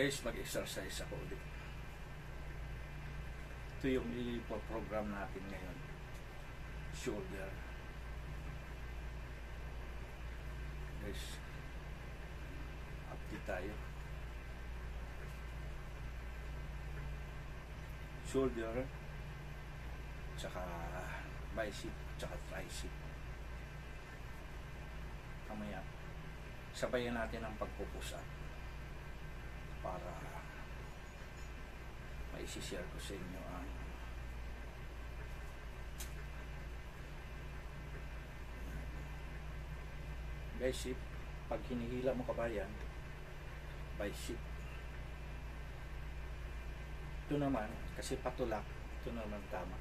Guys, mag-exercise ako ulit. Ito yung ipo-program natin ngayon. Shoulder. Guys, update tayo. Shoulder, tsaka bicep, tsaka tricep. Kamaya, sabayan natin ang pagpupush up para maisishare ko sa inyo ang bicep. Pag hinihila mo kabayan, bicep. Ito naman, kasi patulak, ito naman tama,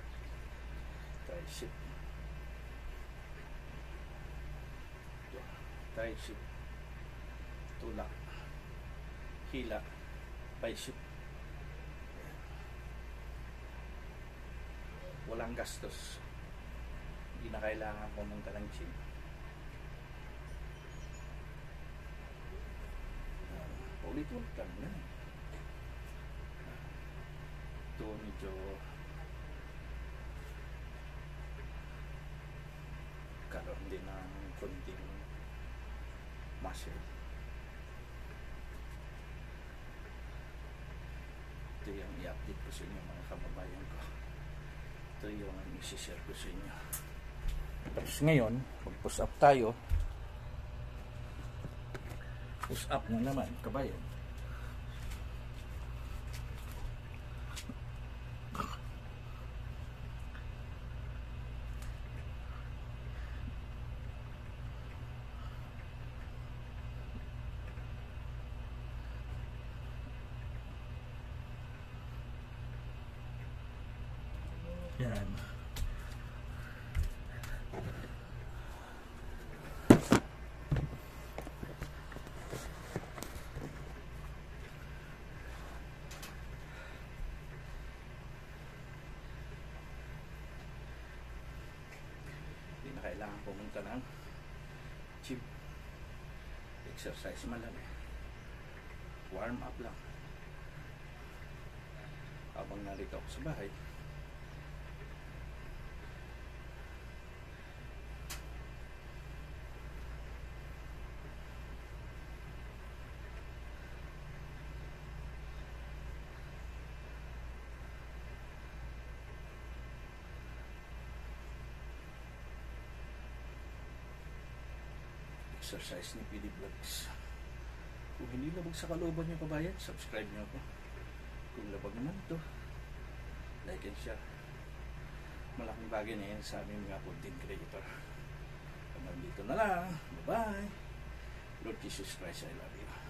tricep. Tricep, tulak, hila, bicep. Walang gastos, hindi na kailangan pumunta ng gym. Ulit-ulit lang na. Ito medyo karoon din ng konting muscle. Ito yung i-update ko sa inyo mga kababayan ko. Ito yung i-share ko sa inyo. Tapos ngayon, mag-push up tayo. Push up na naman kabayan. Yan. Hindi na kailangan pumunta ng gym. Exercise man lang eh. Warm up lang. Habang narito ako sa bahay, exercise ni PD Vlogs. Kung hindi labag sa kalooban nyo kabayan, subscribe nyo ako. Kung labag naman ito, like and share. Malaking bagay na yan sa aming mga content creator. Hanggang dito na lang. Bye bye. Lord Jesus Christ, I love you.